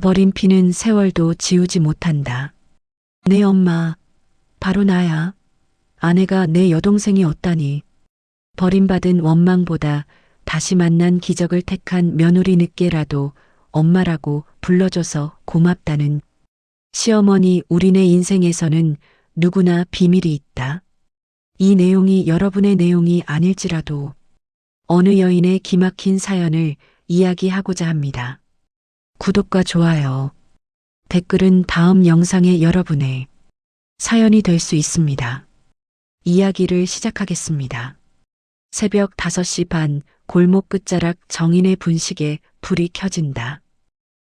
버린 피는 세월도 지우지 못한다. 내 엄마, 바로 나야. 아내가 내 여동생이 없다니. 버림받은 원망보다 다시 만난 기적을 택한 며느리 늦게라도 엄마라고 불러줘서 고맙다는. 시어머니, 우리네 인생에서는 누구나 비밀이 있다. 이 내용이 여러분의 내용이 아닐지라도 어느 여인의 기막힌 사연을 이야기하고자 합니다. 구독과 좋아요, 댓글은 다음 영상의 여러분의 사연이 될 수 있습니다. 이야기를 시작하겠습니다. 새벽 5시 반, 골목 끝자락 정인의 분식에 불이 켜진다.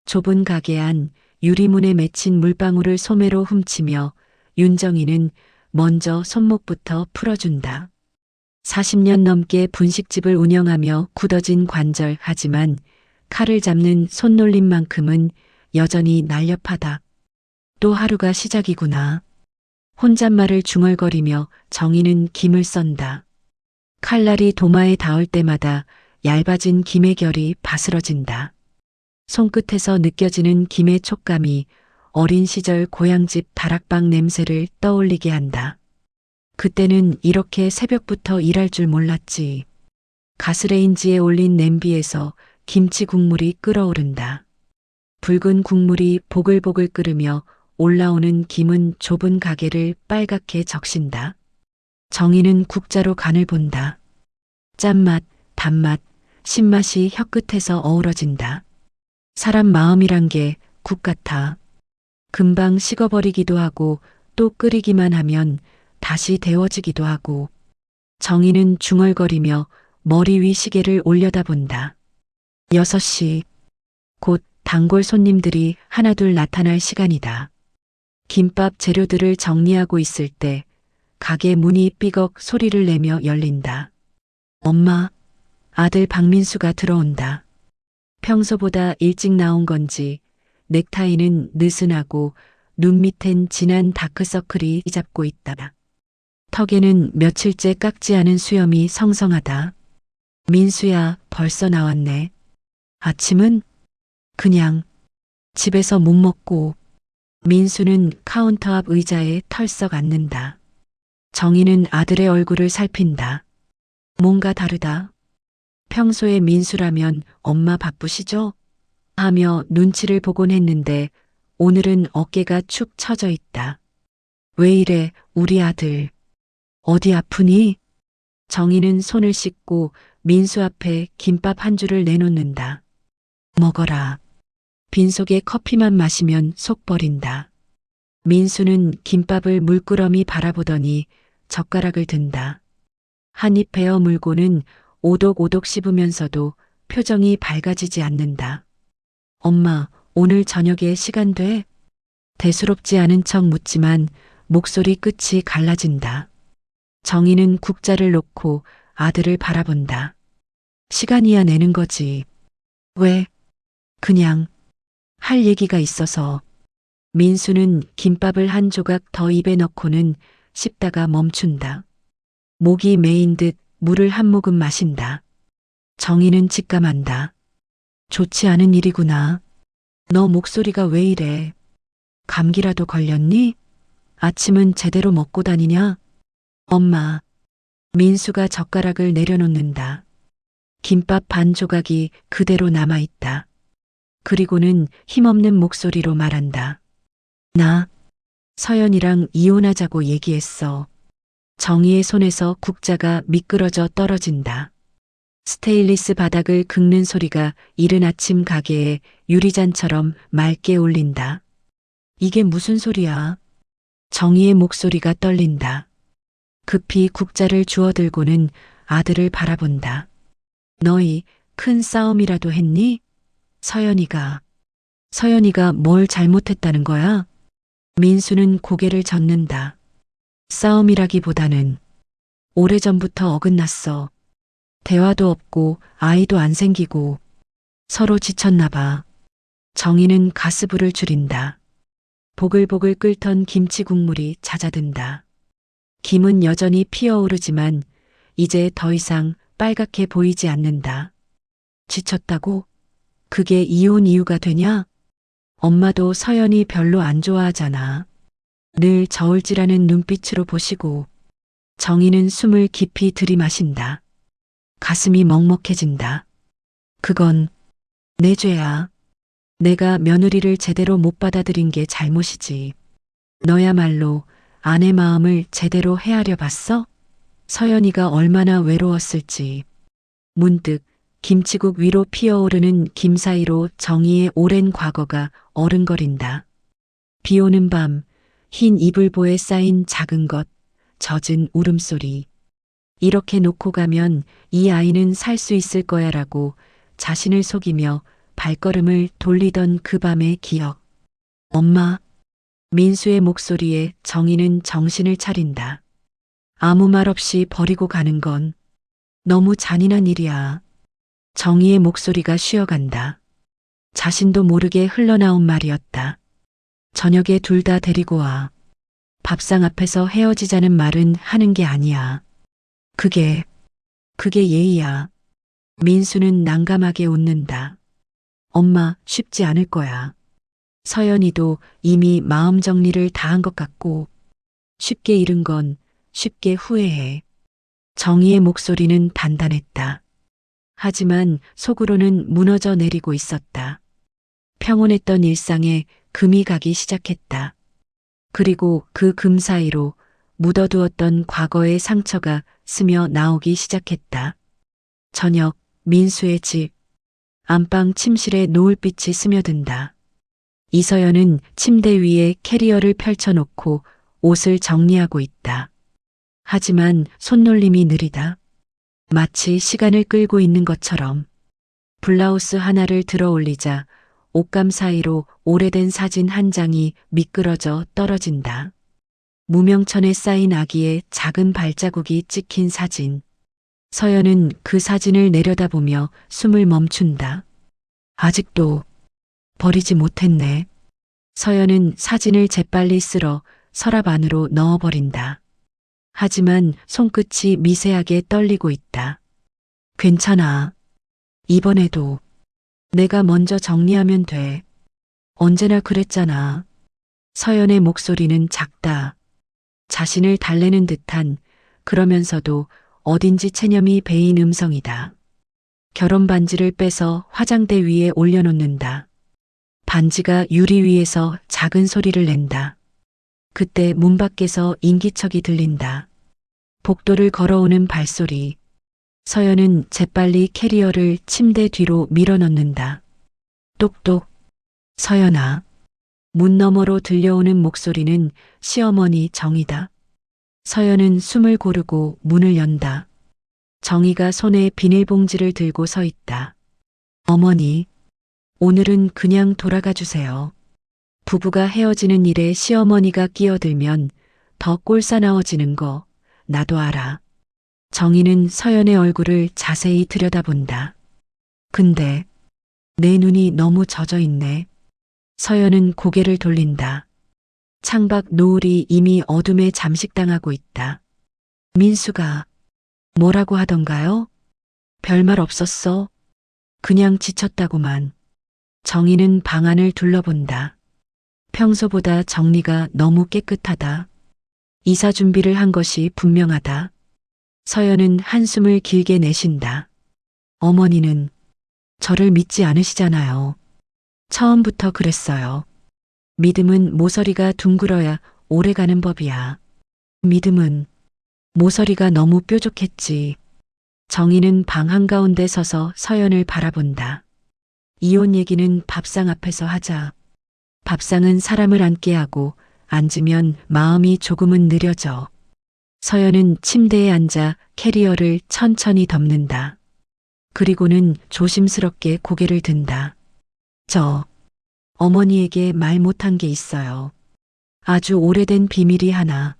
좁은 가게 안 유리문에 맺힌 물방울을 소매로 훔치며 윤정이는 먼저 손목부터 풀어준다. 40년 넘게 분식집을 운영하며 굳어진 관절, 하지만 칼을 잡는 손놀림만큼은 여전히 날렵하다. 또 하루가 시작이구나. 혼잣말을 중얼거리며 정희는 김을 썬다. 칼날이 도마에 닿을 때마다 얇아진 김의 결이 바스러진다. 손끝에서 느껴지는 김의 촉감이 어린 시절 고향집 다락방 냄새를 떠올리게 한다. 그때는 이렇게 새벽부터 일할 줄 몰랐지. 가스레인지에 올린 냄비에서 김치 국물이 끓어오른다. 붉은 국물이 보글보글 끓으며 올라오는 김은 좁은 가게를 빨갛게 적신다. 정희는 국자로 간을 본다. 짠맛, 단맛, 신맛이 혀끝에서 어우러진다. 사람 마음이란 게 국 같아. 금방 식어버리기도 하고 또 끓이기만 하면 다시 데워지기도 하고. 정희는 중얼거리며 머리 위 시계를 올려다본다. 6시. 곧 단골 손님들이 하나둘 나타날 시간이다. 김밥 재료들을 정리하고 있을 때 가게 문이 삐걱 소리를 내며 열린다. 엄마, 아들 박민수가 들어온다. 평소보다 일찍 나온 건지 넥타이는 느슨하고 눈 밑엔 진한 다크서클이 잡고 있다. 턱에는 며칠째 깎지 않은 수염이 성성하다. 민수야, 벌써 나왔네. 아침은? 그냥 집에서 못 먹고. 민수는 카운터 앞 의자에 털썩 앉는다. 정희는 아들의 얼굴을 살핀다. 뭔가 다르다. 평소에 민수라면 엄마 바쁘시죠? 하며 눈치를 보곤 했는데 오늘은 어깨가 축 처져 있다. 왜 이래, 우리 아들. 어디 아프니? 정희는 손을 씻고 민수 앞에 김밥 한 줄을 내놓는다. 먹어라. 빈속에 커피만 마시면 속 버린다. 민수는 김밥을 물끄러미 바라보더니 젓가락을 든다. 한 입 베어 물고는 오독오독 씹으면서도 표정이 밝아지지 않는다. 엄마, 오늘 저녁에 시간 돼? 대수롭지 않은 척 묻지만 목소리 끝이 갈라진다. 정희는 국자를 놓고 아들을 바라본다. 시간이야 내는 거지. 왜? 그냥 할 얘기가 있어서. 민수는 김밥을 한 조각 더 입에 넣고는 씹다가 멈춘다. 목이 메인 듯 물을 한 모금 마신다. 정희는 직감한다. 좋지 않은 일이구나. 너 목소리가 왜 이래? 감기라도 걸렸니? 아침은 제대로 먹고 다니냐? 엄마. 민수가 젓가락을 내려놓는다. 김밥 반 조각이 그대로 남아있다. 그리고는 힘없는 목소리로 말한다. 나 서연이랑 이혼하자고 얘기했어. 정희의 손에서 국자가 미끄러져 떨어진다. 스테인리스 바닥을 긁는 소리가 이른 아침 가게에 유리잔처럼 맑게 울린다. 이게 무슨 소리야? 정희의 목소리가 떨린다. 급히 국자를 주워들고는 아들을 바라본다. 너희 큰 싸움이라도 했니? 서연이가 뭘 잘못했다는 거야? 민수는 고개를 젓는다. 싸움이라기보다는 오래전부터 어긋났어. 대화도 없고 아이도 안 생기고 서로 지쳤나 봐. 정희는 가스불을 줄인다. 보글보글 끓던 김치 국물이 잦아든다. 김은 여전히 피어오르지만 이제 더 이상 빨갛게 보이지 않는다. 지쳤다고? 그게 이혼 이유가 되냐? 엄마도 서연이 별로 안 좋아하잖아. 늘 저울질하는 눈빛으로 보시고 정희는 숨을 깊이 들이마신다. 가슴이 먹먹해진다. 그건 내 죄야. 내가 며느리를 제대로 못 받아들인 게 잘못이지. 너야말로 아내 마음을 제대로 헤아려 봤어? 서연이가 얼마나 외로웠을지. 문득 김치국 위로 피어오르는 김 사이로 정희의 오랜 과거가 어른거린다. 비 오는 밤, 흰 이불보에 쌓인 작은 것, 젖은 울음소리. 이렇게 놓고 가면 이 아이는 살 수 있을 거야라고 자신을 속이며 발걸음을 돌리던 그 밤의 기억. 엄마. 민수의 목소리에 정희는 정신을 차린다. 아무 말 없이 버리고 가는 건 너무 잔인한 일이야. 정희의 목소리가 쉬어간다. 자신도 모르게 흘러나온 말이었다. 저녁에 둘 다 데리고 와. 밥상 앞에서 헤어지자는 말은 하는 게 아니야. 그게 예의야. 민수는 난감하게 웃는다. 엄마, 쉽지 않을 거야. 서연이도 이미 마음 정리를 다 한 것 같고 쉽게 잃은 건 쉽게 후회해. 정희의 목소리는 단단했다. 하지만 속으로는 무너져 내리고 있었다. 평온했던 일상에 금이 가기 시작했다. 그리고 그 금 사이로 묻어두었던 과거의 상처가 스며 나오기 시작했다. 저녁, 민수의 집. 안방 침실에 노을빛이 스며든다. 이서연은 침대 위에 캐리어를 펼쳐놓고 옷을 정리하고 있다. 하지만 손놀림이 느리다. 마치 시간을 끌고 있는 것처럼. 블라우스 하나를 들어 올리자 옷감 사이로 오래된 사진 한 장이 미끄러져 떨어진다. 무명천에 쌓인 아기의 작은 발자국이 찍힌 사진. 서연은 그 사진을 내려다보며 숨을 멈춘다. 아직도 버리지 못했네. 서연은 사진을 재빨리 쓸어 서랍 안으로 넣어버린다. 하지만 손끝이 미세하게 떨리고 있다. 괜찮아. 이번에도 내가 먼저 정리하면 돼. 언제나 그랬잖아. 서연의 목소리는 작다. 자신을 달래는 듯한 그러면서도 어딘지 체념이 배인 음성이다. 결혼 반지를 빼서 화장대 위에 올려놓는다. 반지가 유리 위에서 작은 소리를 낸다. 그때 문 밖에서 인기척이 들린다. 복도를 걸어오는 발소리. 서연은 재빨리 캐리어를 침대 뒤로 밀어넣는다. 똑똑. 서연아. 문 너머로 들려오는 목소리는 시어머니 정이다. 서연은 숨을 고르고 문을 연다. 정희가 손에 비닐봉지를 들고 서 있다. 어머니, 오늘은 그냥 돌아가 주세요. 부부가 헤어지는 일에 시어머니가 끼어들면 더 꼴사나워지는 거 나도 알아. 정희는 서연의 얼굴을 자세히 들여다본다. 근데 내 눈이 너무 젖어 있네. 서연은 고개를 돌린다. 창밖 노을이 이미 어둠에 잠식당하고 있다. 민수가 뭐라고 하던가요? 별말 없었어. 그냥 지쳤다고만. 정희는 방 안을 둘러본다. 평소보다 정리가 너무 깨끗하다. 이사 준비를 한 것이 분명하다. 서연은 한숨을 길게 내쉰다. 어머니는 저를 믿지 않으시잖아요. 처음부터 그랬어요. 믿음은 모서리가 둥글어야 오래가는 법이야. 믿음은 모서리가 너무 뾰족했지. 정희는 방 한가운데 서서 서연을 바라본다. 이혼 얘기는 밥상 앞에서 하자. 밥상은 사람을 앉게 하고 앉으면 마음이 조금은 느려져. 서연은 침대에 앉아 캐리어를 천천히 덮는다. 그리고는 조심스럽게 고개를 든다. 저 어머니에게 말 못한 게 있어요. 아주 오래된 비밀이 하나.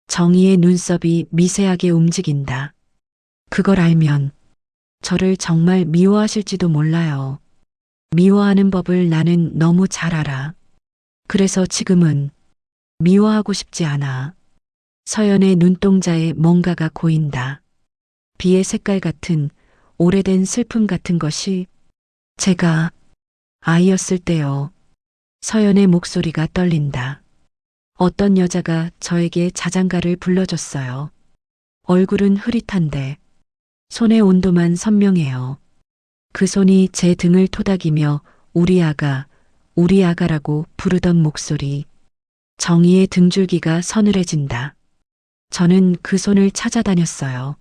정희의 눈썹이 미세하게 움직인다. 그걸 알면 저를 정말 미워하실지도 몰라요. 미워하는 법을 나는 너무 잘 알아. 그래서 지금은 미워하고 싶지 않아. 서연의 눈동자에 뭔가가 고인다. 비의 색깔 같은 오래된 슬픔 같은 것이 제가 아이였을 때요. 서연의 목소리가 떨린다. 어떤 여자가 저에게 자장가를 불러줬어요. 얼굴은 흐릿한데 손의 온도만 선명해요. 그 손이 제 등을 토닥이며 우리 아가라고 부르던 목소리. 정희의 등줄기가 서늘해진다. 저는 그 손을 찾아다녔어요.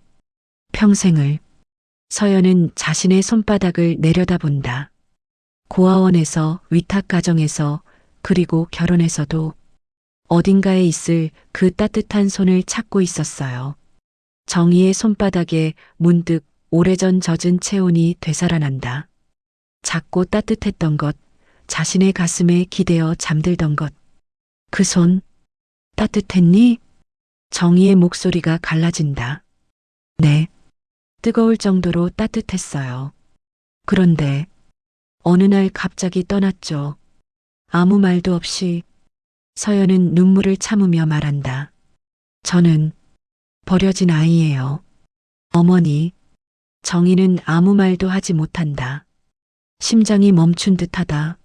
평생을. 서연은 자신의 손바닥을 내려다본다. 고아원에서, 위탁가정에서, 그리고 결혼에서도 어딘가에 있을 그 따뜻한 손을 찾고 있었어요. 정희의 손바닥에 문득 오래전 젖은 체온이 되살아난다. 작고 따뜻했던 것, 자신의 가슴에 기대어 잠들던 것. 그 손, 따뜻했니? 정희의 목소리가 갈라진다. 네. 뜨거울 정도로 따뜻했어요. 그런데 어느 날 갑자기 떠났죠. 아무 말도 없이. 서연은 눈물을 참으며 말한다. 저는 버려진 아이예요. 어머니. 정희는 아무 말도 하지 못한다. 심장이 멈춘 듯하다.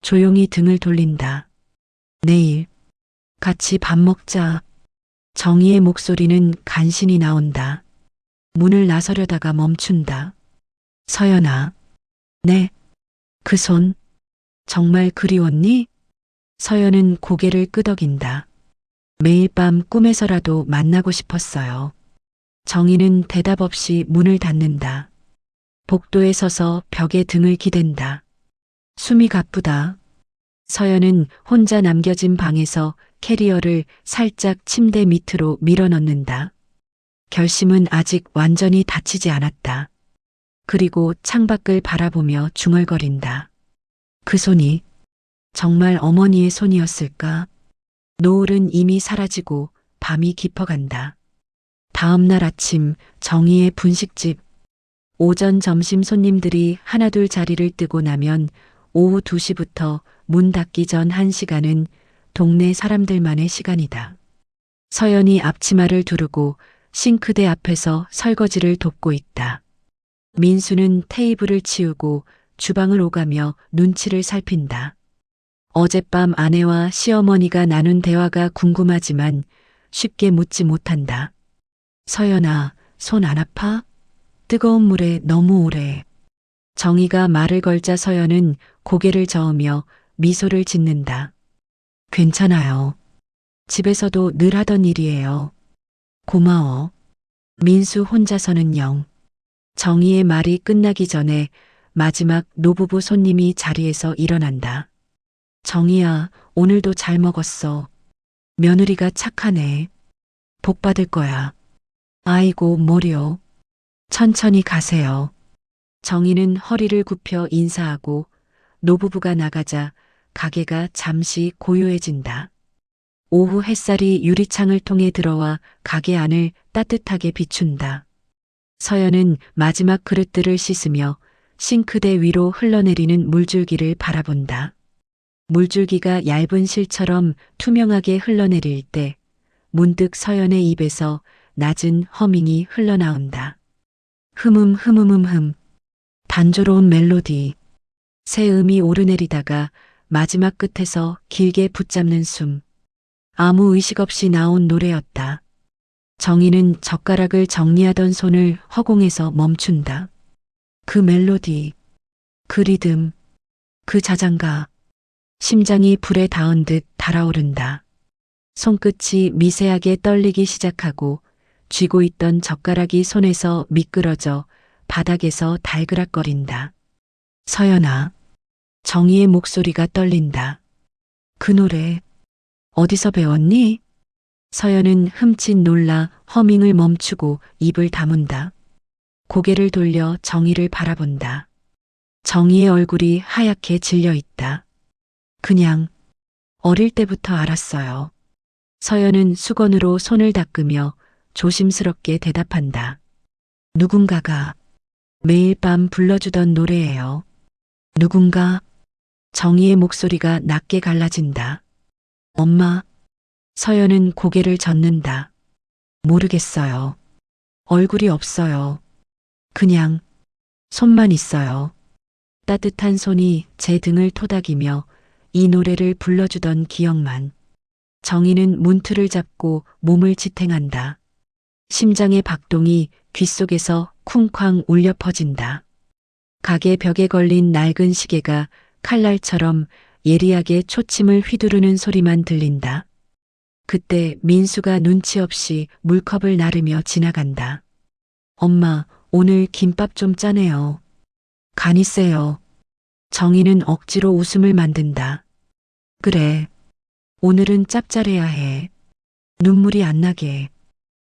조용히 등을 돌린다. 내일 같이 밥 먹자. 정희의 목소리는 간신히 나온다. 문을 나서려다가 멈춘다. 서연아. 네. 그 손. 정말 그리웠니? 서연은 고개를 끄덕인다. 매일 밤 꿈에서라도 만나고 싶었어요. 정희는 대답 없이 문을 닫는다. 복도에 서서 벽에 등을 기댄다. 숨이 가쁘다. 서연은 혼자 남겨진 방에서 캐리어를 살짝 침대 밑으로 밀어넣는다. 결심은 아직 완전히 닫히지 않았다. 그리고 창밖을 바라보며 중얼거린다. 그 손이 정말 어머니의 손이었을까? 노을은 이미 사라지고 밤이 깊어간다. 다음 날 아침 정희의 분식집. 오전 점심 손님들이 하나둘 자리를 뜨고 나면 오후 2시부터 문 닫기 전 1시간은 동네 사람들만의 시간이다. 서연이 앞치마를 두르고 싱크대 앞에서 설거지를 돕고 있다. 민수는 테이블을 치우고 주방을 오가며 눈치를 살핀다. 어젯밤 아내와 시어머니가 나눈 대화가 궁금하지만 쉽게 묻지 못한다. 서연아, 손 안 아파? 뜨거운 물에 너무 오래. 정희가 말을 걸자 서연은 고개를 저으며 미소를 짓는다. 괜찮아요. 집에서도 늘 하던 일이에요. 고마워. 민수 혼자서는 영. 정희의 말이 끝나기 전에 마지막 노부부 손님이 자리에서 일어난다. 정희야, 오늘도 잘 먹었어. 며느리가 착하네. 복 받을 거야. 아이고, 뭐려. 천천히 가세요. 정희는 허리를 굽혀 인사하고 노부부가 나가자 가게가 잠시 고요해진다. 오후 햇살이 유리창을 통해 들어와 가게 안을 따뜻하게 비춘다. 서연은 마지막 그릇들을 씻으며 싱크대 위로 흘러내리는 물줄기를 바라본다. 물줄기가 얇은 실처럼 투명하게 흘러내릴 때 문득 서연의 입에서 낮은 허밍이 흘러나온다. 흠. 단조로운 멜로디. 새 음이 오르내리다가 마지막 끝에서 길게 붙잡는 숨. 아무 의식 없이 나온 노래였다. 정희는 젓가락을 정리하던 손을 허공에서 멈춘다. 그 멜로디, 그 리듬, 그 자장가. 심장이 불에 닿은 듯 달아오른다. 손끝이 미세하게 떨리기 시작하고 쥐고 있던 젓가락이 손에서 미끄러져 바닥에서 달그락거린다. 서연아. 정희의 목소리가 떨린다. 그 노래 어디서 배웠니? 서연은 흠칫 놀라 허밍을 멈추고 입을 다문다. 고개를 돌려 정희를 바라본다. 정희의 얼굴이 하얗게 질려 있다. 그냥 어릴 때부터 알았어요. 서연은 수건으로 손을 닦으며 조심스럽게 대답한다. 누군가가 매일 밤 불러주던 노래예요. 누군가? 정희의 목소리가 낮게 갈라진다. 엄마. 서연은 고개를 젓는다. 모르겠어요. 얼굴이 없어요. 그냥 손만 있어요. 따뜻한 손이 제 등을 토닥이며 이 노래를 불러주던 기억만. 정희는 문틀을 잡고 몸을 지탱한다. 심장의 박동이 귓속에서 쿵쾅 울려 퍼진다. 가게 벽에 걸린 낡은 시계가 칼날처럼 예리하게 초침을 휘두르는 소리만 들린다. 그때 민수가 눈치 없이 물컵을 나르며 지나간다. 엄마, 오늘 김밥 좀 짜네요. 간이 세요. 정희는 억지로 웃음을 만든다. 그래. 오늘은 짭짤해야 해. 눈물이 안 나게.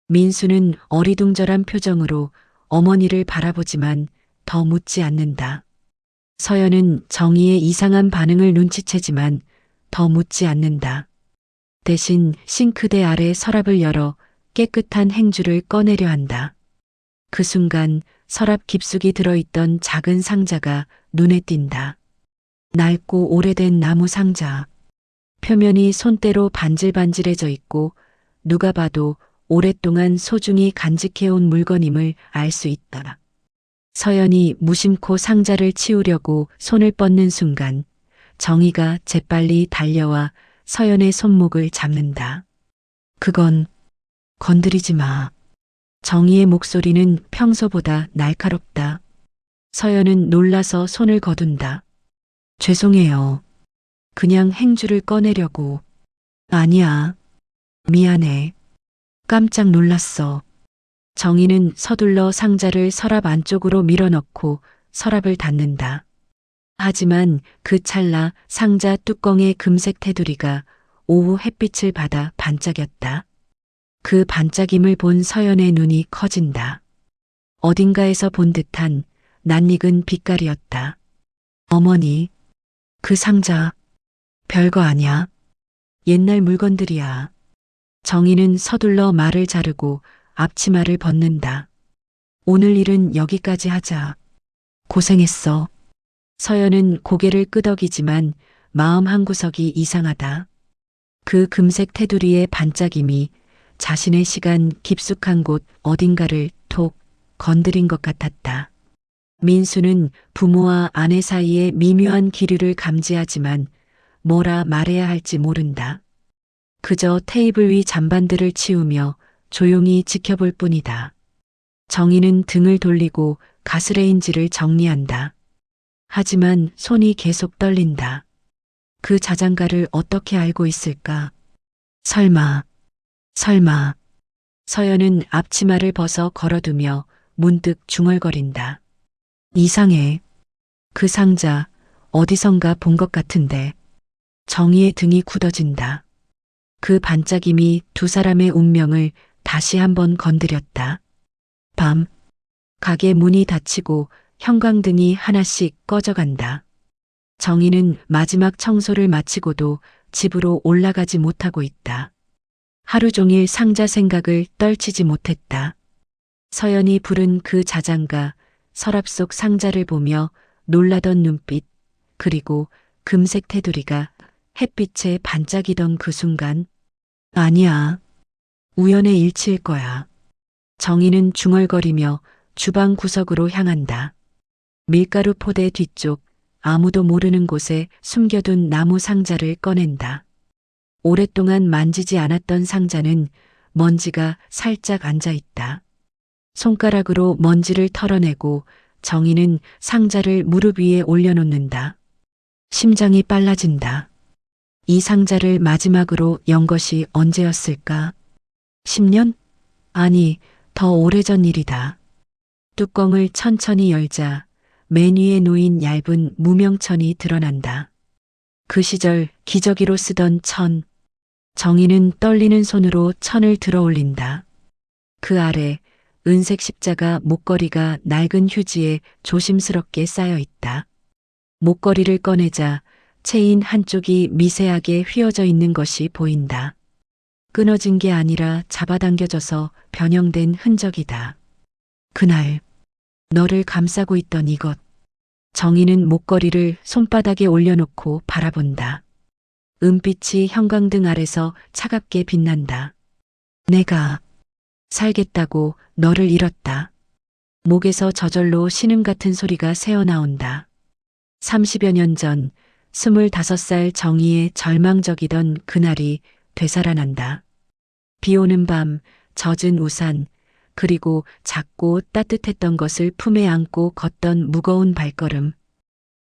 민수는 어리둥절한 표정으로 어머니를 바라보지만 더 묻지 않는다. 서연은 정희의 이상한 반응을 눈치채지만 더 묻지 않는다. 대신 싱크대 아래 서랍을 열어 깨끗한 행주를 꺼내려 한다. 그 순간 서랍 깊숙이 들어있던 작은 상자가 눈에 띈다. 낡고 오래된 나무 상자. 표면이 손때로 반질반질해져 있고 누가 봐도 오랫동안 소중히 간직해온 물건임을 알 수 있다. 서연이 무심코 상자를 치우려고 손을 뻗는 순간 정희가 재빨리 달려와 서연의 손목을 잡는다. 그건 건드리지 마. 정희의 목소리는 평소보다 날카롭다. 서연은 놀라서 손을 거둔다. 죄송해요. 그냥 행주를 꺼내려고. 아니야. 미안해. 깜짝 놀랐어. 정희는 서둘러 상자를 서랍 안쪽으로 밀어넣고 서랍을 닫는다. 하지만 그 찰나 상자 뚜껑의 금색 테두리가 오후 햇빛을 받아 반짝였다. 그 반짝임을 본 서연의 눈이 커진다. 어딘가에서 본 듯한 낯익은 빛깔이었다. 어머니, 그 상자 별거 아냐? 옛날 물건들이야. 정희는 서둘러 말을 자르고 앞치마를 벗는다. 오늘 일은 여기까지 하자. 고생했어. 서연은 고개를 끄덕이지만 마음 한구석이 이상하다. 그 금색 테두리의 반짝임이 자신의 시간 깊숙한 곳 어딘가를 톡 건드린 것 같았다. 민수는 부모와 아내 사이의 미묘한 기류를 감지하지만 뭐라 말해야 할지 모른다. 그저 테이블 위 잔반들을 치우며 조용히 지켜볼 뿐이다. 정희는 등을 돌리고 가스레인지를 정리한다. 하지만 손이 계속 떨린다. 그 자장가를 어떻게 알고 있을까? 설마. 서연은 앞치마를 벗어 걸어두며 문득 중얼거린다. 이상해. 그 상자 어디선가 본 것 같은데. 정희의 등이 굳어진다. 그 반짝임이 두 사람의 운명을 다시 한번 건드렸다. 밤, 가게 문이 닫히고 형광등이 하나씩 꺼져간다. 정희는 마지막 청소를 마치고도 집으로 올라가지 못하고 있다. 하루 종일 상자 생각을 떨치지 못했다. 서연이 부른 그 자장가, 서랍 속 상자를 보며 놀라던 눈빛, 그리고 금색 테두리가 햇빛에 반짝이던 그 순간, 아니야. 우연의 일치일 거야. 정희는 중얼거리며 주방 구석으로 향한다. 밀가루 포대 뒤쪽 아무도 모르는 곳에 숨겨둔 나무 상자를 꺼낸다. 오랫동안 만지지 않았던 상자는 먼지가 살짝 앉아 있다. 손가락으로 먼지를 털어내고 정희는 상자를 무릎 위에 올려놓는다. 심장이 빨라진다. 이 상자를 마지막으로 연 것이 언제였을까? 10년? 아니, 더 오래전 일이다. 뚜껑을 천천히 열자 맨 위에 놓인 얇은 무명천이 드러난다. 그 시절 기저귀로 쓰던 천. 정희는 떨리는 손으로 천을 들어 올린다. 그 아래 은색 십자가 목걸이가 낡은 휴지에 조심스럽게 쌓여 있다. 목걸이를 꺼내자 체인 한쪽이 미세하게 휘어져 있는 것이 보인다. 끊어진 게 아니라 잡아당겨져서 변형된 흔적이다. 그날 너를 감싸고 있던 이것. 정희는 목걸이를 손바닥에 올려놓고 바라본다. 은빛이 형광등 아래서 차갑게 빛난다. 내가 살겠다고 너를 잃었다. 목에서 저절로 신음 같은 소리가 새어나온다. 30여 년 전 25살 정희의 절망적이던 그날이 되살아난다. 비 오는 밤, 젖은 우산, 그리고 작고 따뜻했던 것을 품에 안고 걷던 무거운 발걸음.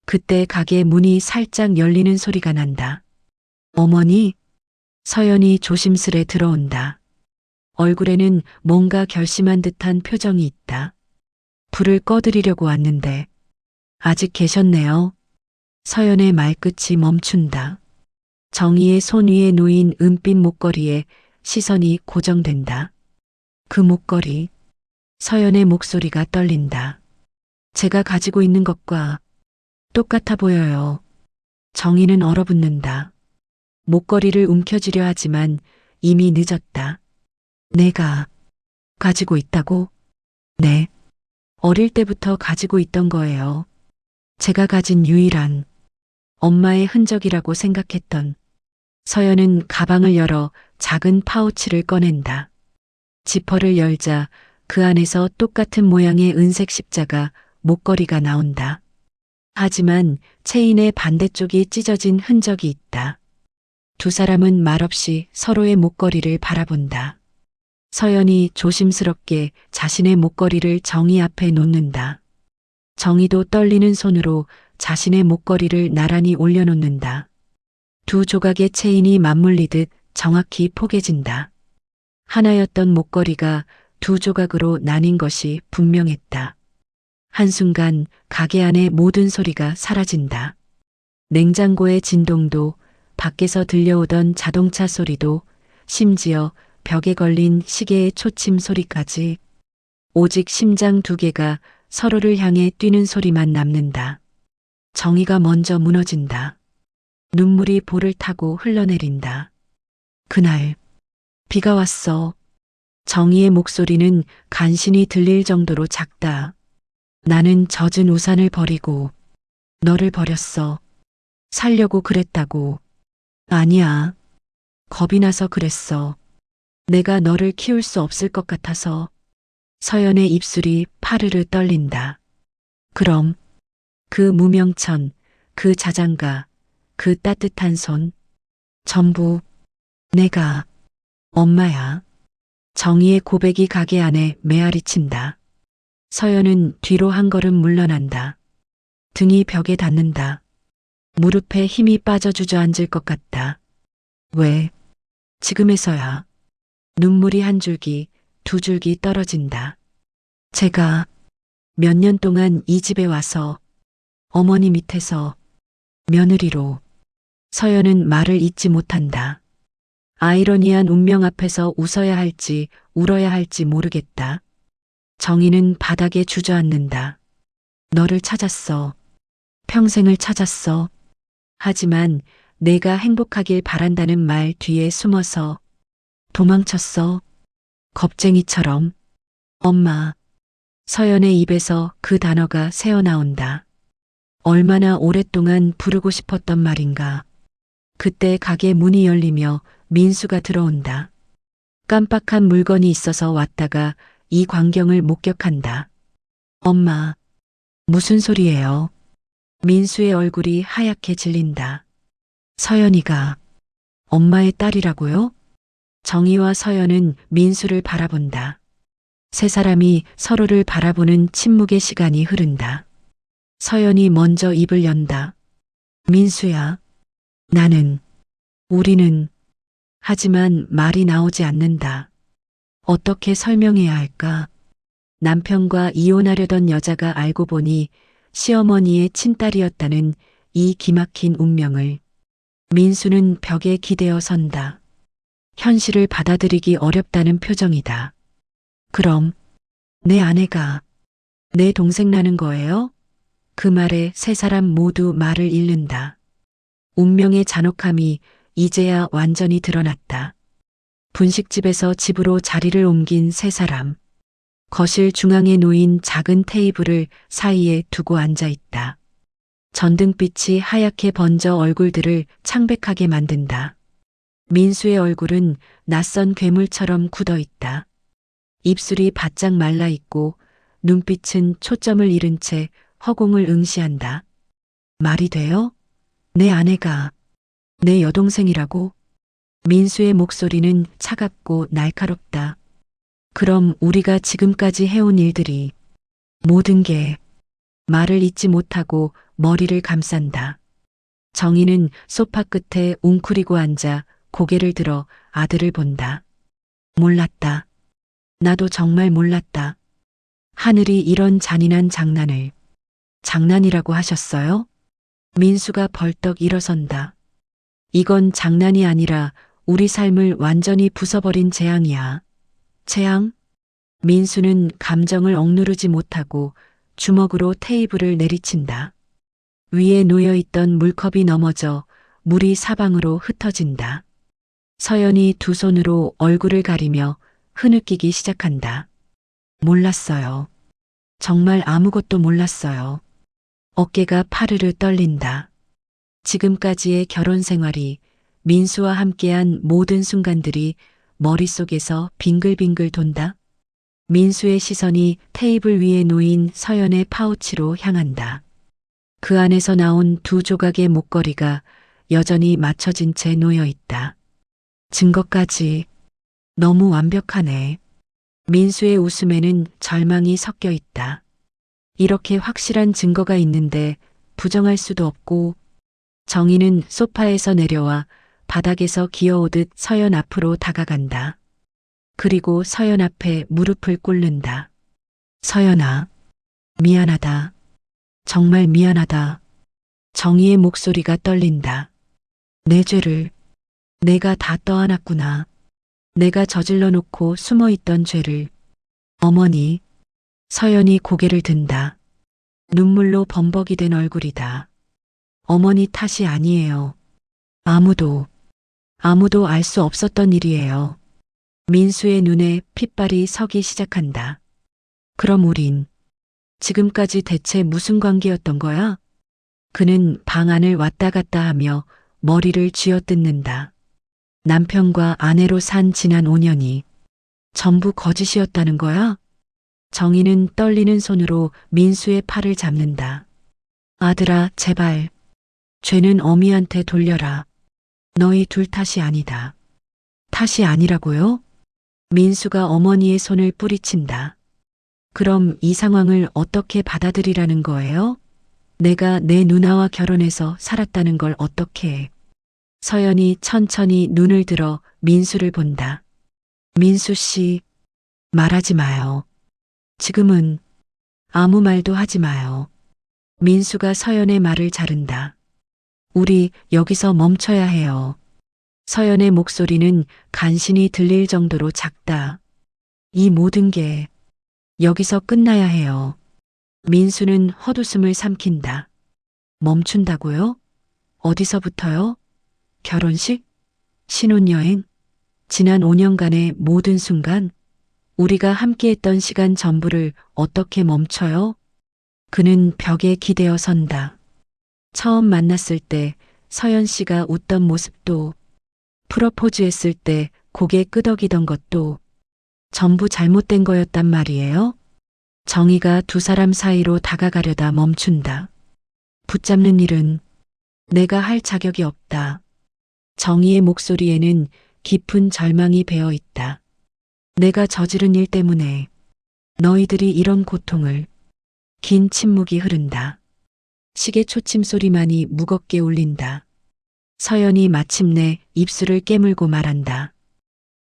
그때 가게 문이 살짝 열리는 소리가 난다. 어머니? 서연이 조심스레 들어온다. 얼굴에는 뭔가 결심한 듯한 표정이 있다. 불을 꺼드리려고 왔는데 아직 계셨네요. 서연의 말끝이 멈춘다. 정희의 손 위에 놓인 은빛 목걸이에 시선이 고정된다. 그 목걸이. 서연의 목소리가 떨린다. 제가 가지고 있는 것과 똑같아 보여요. 정희는 얼어붙는다. 목걸이를 움켜쥐려 하지만 이미 늦었다. 내가 가지고 있다고? 네. 어릴 때부터 가지고 있던 거예요. 제가 가진 유일한 엄마의 흔적이라고 생각했던. 서연은 가방을 열어 작은 파우치를 꺼낸다. 지퍼를 열자 그 안에서 똑같은 모양의 은색 십자가 목걸이가 나온다. 하지만 체인의 반대쪽이 찢어진 흔적이 있다. 두 사람은 말없이 서로의 목걸이를 바라본다. 서연이 조심스럽게 자신의 목걸이를 정희 앞에 놓는다. 정희도 떨리는 손으로 자신의 목걸이를 나란히 올려놓는다. 두 조각의 체인이 맞물리듯 정확히 포개진다. 하나였던 목걸이가 두 조각으로 나뉜 것이 분명했다. 한순간 가게 안의 모든 소리가 사라진다. 냉장고의 진동도, 밖에서 들려오던 자동차 소리도, 심지어 벽에 걸린 시계의 초침 소리까지. 오직 심장 두 개가 서로를 향해 뛰는 소리만 남는다. 정희가 먼저 무너진다. 눈물이 볼을 타고 흘러내린다. 그날 비가 왔어. 정희의 목소리는 간신히 들릴 정도로 작다. 나는 젖은 우산을 버리고 너를 버렸어. 살려고 그랬다고. 아니야. 겁이 나서 그랬어. 내가 너를 키울 수 없을 것 같아서. 서연의 입술이 파르르 떨린다. 그럼 그 무명천, 그 자장가, 그 따뜻한 손, 전부 내가 엄마야. 정희의 고백이 가게 안에 메아리 친다. 서연은 뒤로 한 걸음 물러난다. 등이 벽에 닿는다. 무릎에 힘이 빠져 주저앉을 것 같다. 왜? 지금에서야. 눈물이 한 줄기, 두 줄기 떨어진다. 제가 몇 년 동안 이 집에 와서 어머니 밑에서 며느리로. 서연은 말을 잇지 못한다. 아이러니한 운명 앞에서 웃어야 할지 울어야 할지 모르겠다. 정희는 바닥에 주저앉는다. 너를 찾았어. 평생을 찾았어. 하지만 내가 행복하길 바란다는 말 뒤에 숨어서 도망쳤어. 겁쟁이처럼. 엄마. 서연의 입에서 그 단어가 새어나온다. 얼마나 오랫동안 부르고 싶었던 말인가. 그때 가게 문이 열리며 민수가 들어온다. 깜빡한 물건이 있어서 왔다가 이 광경을 목격한다. 엄마, 무슨 소리예요? 민수의 얼굴이 하얗게 질린다. 서연이가 엄마의 딸이라고요? 정희와 서연은 민수를 바라본다. 세 사람이 서로를 바라보는 침묵의 시간이 흐른다. 서연이 먼저 입을 연다. 민수야, 나는, 우리는, 하지만 말이 나오지 않는다. 어떻게 설명해야 할까? 남편과 이혼하려던 여자가 알고 보니 시어머니의 친딸이었다는 이 기막힌 운명을. 민수는 벽에 기대어 선다. 현실을 받아들이기 어렵다는 표정이다. 그럼 내 아내가 내 동생 나는 거예요? 그 말에 세 사람 모두 말을 잃는다. 운명의 잔혹함이 이제야 완전히 드러났다. 분식집에서 집으로 자리를 옮긴 세 사람. 거실 중앙에 놓인 작은 테이블을 사이에 두고 앉아 있다. 전등빛이 하얗게 번져 얼굴들을 창백하게 만든다. 민수의 얼굴은 낯선 괴물처럼 굳어 있다. 입술이 바짝 말라 있고 눈빛은 초점을 잃은 채 허공을 응시한다. 말이 돼요? 내 아내가 내 여동생이라고? 민수의 목소리는 차갑고 날카롭다. 그럼 우리가 지금까지 해온 일들이 모든 게 말을 잇지 못하고 머리를 감싼다. 정희는 소파 끝에 웅크리고 앉아 고개를 들어 아들을 본다. 몰랐다. 나도 정말 몰랐다. 하늘이 이런 잔인한 장난을 장난이라고 하셨어요? 민수가 벌떡 일어선다. 이건 장난이 아니라 우리 삶을 완전히 부숴버린 재앙이야. 재앙? 민수는 감정을 억누르지 못하고 주먹으로 테이블을 내리친다. 위에 놓여있던 물컵이 넘어져 물이 사방으로 흩어진다. 서연이 두 손으로 얼굴을 가리며 흐느끼기 시작한다. 몰랐어요. 정말 아무것도 몰랐어요. 어깨가 파르르 떨린다. 지금까지의 결혼 생활이 민수와 함께한 모든 순간들이 머릿속에서 빙글빙글 돈다. 민수의 시선이 테이블 위에 놓인 서연의 파우치로 향한다. 그 안에서 나온 두 조각의 목걸이가 여전히 맞춰진 채 놓여 있다. 증거까지 너무 완벽하네. 민수의 웃음에는 절망이 섞여 있다. 이렇게 확실한 증거가 있는데 부정할 수도 없고. 정희는 소파에서 내려와 바닥에서 기어오듯 서연 앞으로 다가간다. 그리고 서연 앞에 무릎을 꿇는다. 서연아, 미안하다. 정말 미안하다. 정희의 목소리가 떨린다. 내 죄를 내가 다 떠안았구나. 내가 저질러 놓고 숨어 있던 죄를. 어머니. 서연이 고개를 든다. 눈물로 범벅이 된 얼굴이다. 어머니 탓이 아니에요. 아무도 알 수 없었던 일이에요. 민수의 눈에 핏발이 서기 시작한다. 그럼 우린 지금까지 대체 무슨 관계였던 거야? 그는 방 안을 왔다 갔다 하며 머리를 쥐어뜯는다. 남편과 아내로 산 지난 5년이 전부 거짓이었다는 거야? 정희는 떨리는 손으로 민수의 팔을 잡는다. 아들아, 제발. 죄는 어미한테 돌려라. 너희 둘 탓이 아니다. 탓이 아니라고요? 민수가 어머니의 손을 뿌리친다. 그럼 이 상황을 어떻게 받아들이라는 거예요? 내가 내 누나와 결혼해서 살았다는 걸 어떻게 해? 서연이 천천히 눈을 들어 민수를 본다. 민수 씨, 말하지 마요. 지금은 아무 말도 하지 마요. 민수가 서연의 말을 자른다. 우리 여기서 멈춰야 해요. 서연의 목소리는 간신히 들릴 정도로 작다. 이 모든 게 여기서 끝나야 해요. 민수는 헛웃음을 삼킨다. 멈춘다고요? 어디서부터요? 결혼식? 신혼여행? 지난 5년간의 모든 순간? 우리가 함께했던 시간 전부를 어떻게 멈춰요? 그는 벽에 기대어 선다. 처음 만났을 때 서연 씨가 웃던 모습도, 프러포즈했을 때 고개 끄덕이던 것도 전부 잘못된 거였단 말이에요? 정희가 두 사람 사이로 다가가려다 멈춘다. 붙잡는 일은 내가 할 자격이 없다. 정희의 목소리에는 깊은 절망이 배어 있다. 내가 저지른 일 때문에 너희들이 이런 고통을. 긴 침묵이 흐른다. 시계 초침 소리만이 무겁게 울린다. 서연이 마침내 입술을 깨물고 말한다.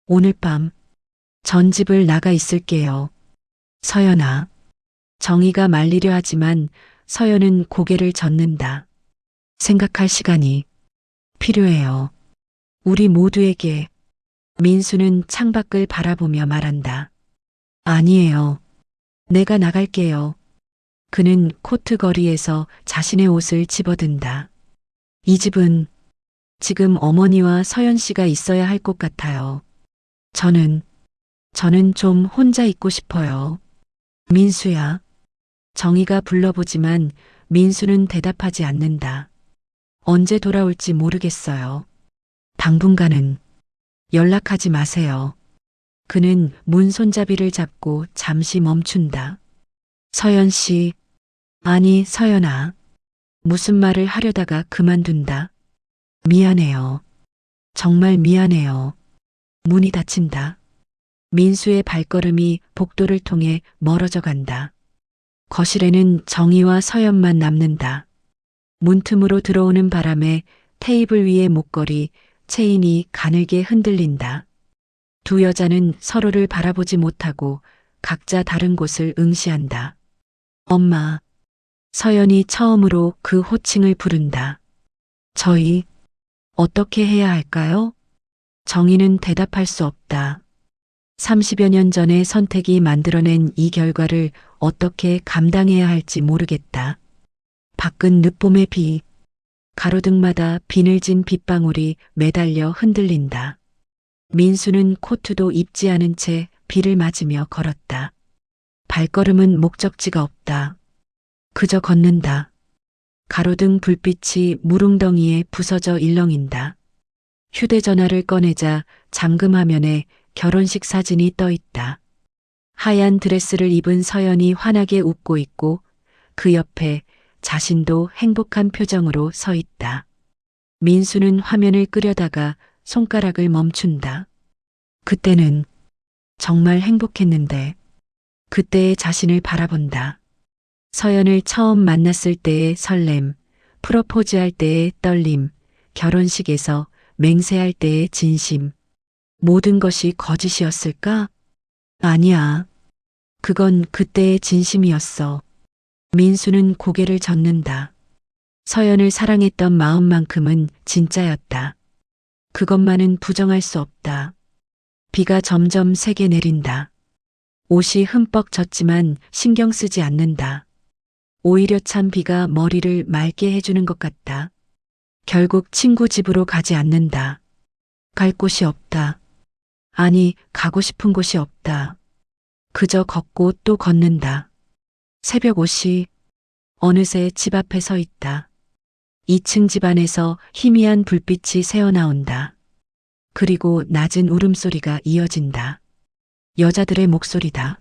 오늘 밤 전 집을 나가 있을게요. 서연아. 정희가 말리려 하지만 서연은 고개를 젓는다. 생각할 시간이 필요해요. 우리 모두에게. 민수는 창밖을 바라보며 말한다. 아니에요. 내가 나갈게요. 그는 코트 거리에서 자신의 옷을 집어든다. 이 집은 지금 어머니와 서연 씨가 있어야 할 것 같아요. 저는 좀 혼자 있고 싶어요. 민수야. 정희가 불러보지만 민수는 대답하지 않는다. 언제 돌아올지 모르겠어요. 당분간은 연락하지 마세요. 그는 문 손잡이를 잡고 잠시 멈춘다. 서연 씨. 아니, 서연아. 무슨 말을 하려다가 그만둔다. 미안해요. 정말 미안해요. 문이 닫힌다. 민수의 발걸음이 복도를 통해 멀어져 간다. 거실에는 정희와 서연만 남는다. 문틈으로 들어오는 바람에 테이블 위의 목걸이, 체인이 가늘게 흔들린다. 두 여자는 서로를 바라보지 못하고 각자 다른 곳을 응시한다. 엄마. 서연이 처음으로 그 호칭을 부른다. 저희 어떻게 해야 할까요? 정희는 대답할 수 없다. 30여 년 전의 선택이 만들어낸 이 결과를 어떻게 감당해야 할지 모르겠다. 밖은 늦봄의 비, 가로등마다 비늘진 빗방울이 매달려 흔들린다. 민수는 코트도 입지 않은 채 비를 맞으며 걸었다. 발걸음은 목적지가 없다. 그저 걷는다. 가로등 불빛이 무릉덩이에 부서져 일렁인다. 휴대전화를 꺼내자 잠금 화면에 결혼식 사진이 떠 있다. 하얀 드레스를 입은 서연이 환하게 웃고 있고 그 옆에 자신도 행복한 표정으로 서 있다. 민수는 화면을 끄려다가 손가락을 멈춘다. 그때는 정말 행복했는데 그때의 자신을 바라본다. 서연을 처음 만났을 때의 설렘, 프로포즈할 때의 떨림, 결혼식에서 맹세할 때의 진심. 모든 것이 거짓이었을까? 아니야. 그건 그때의 진심이었어. 민수는 고개를 젓는다. 서연을 사랑했던 마음만큼은 진짜였다. 그것만은 부정할 수 없다. 비가 점점 세게 내린다. 옷이 흠뻑 젖지만 신경 쓰지 않는다. 오히려 찬 비가 머리를 맑게 해주는 것 같다. 결국 친구 집으로 가지 않는다. 갈 곳이 없다. 아니, 가고 싶은 곳이 없다. 그저 걷고 또 걷는다. 새벽 5시, 어느새 집 앞에 서 있다. 2층 집 안에서 희미한 불빛이 새어나온다. 그리고 낮은 울음소리가 이어진다. 여자들의 목소리다.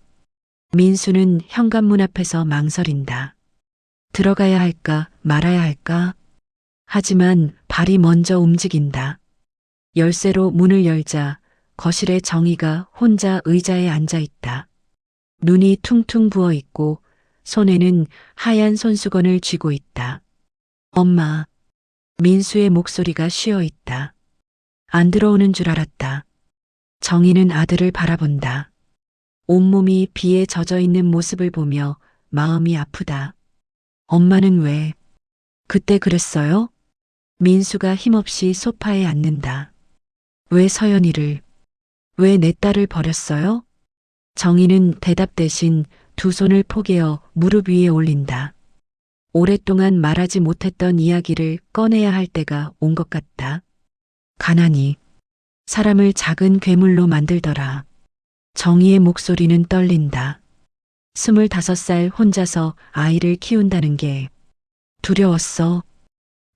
민수는 현관문 앞에서 망설인다. 들어가야 할까 말아야 할까? 하지만 발이 먼저 움직인다. 열쇠로 문을 열자 거실에 정희가 혼자 의자에 앉아 있다. 눈이 퉁퉁 부어 있고 손에는 하얀 손수건을 쥐고 있다. 엄마. 민수의 목소리가 쉬어 있다. 안 들어오는 줄 알았다. 정희는 아들을 바라본다. 온몸이 비에 젖어 있는 모습을 보며 마음이 아프다. 엄마는 왜? 그때 그랬어요? 민수가 힘없이 소파에 앉는다. 왜 서연이를? 왜 내 딸을 버렸어요? 정희는 대답 대신 두 손을 포개어 무릎 위에 올린다. 오랫동안 말하지 못했던 이야기를 꺼내야 할 때가 온 것 같다. 가난이 사람을 작은 괴물로 만들더라. 정희의 목소리는 떨린다. 25살 혼자서 아이를 키운다는 게 두려웠어.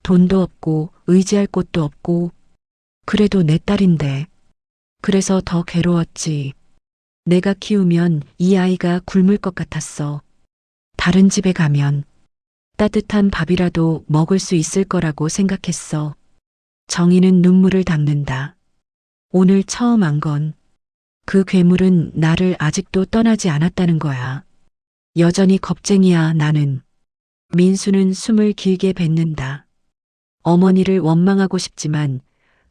돈도 없고 의지할 곳도 없고 그래도 내 딸인데. 그래서 더 괴로웠지. 내가 키우면 이 아이가 굶을 것 같았어. 다른 집에 가면 따뜻한 밥이라도 먹을 수 있을 거라고 생각했어. 정희는 눈물을 닦는다. 오늘 처음 안 건 그 괴물은 나를 아직도 떠나지 않았다는 거야. 여전히 겁쟁이야, 나는. 민수는 숨을 길게 뱉는다. 어머니를 원망하고 싶지만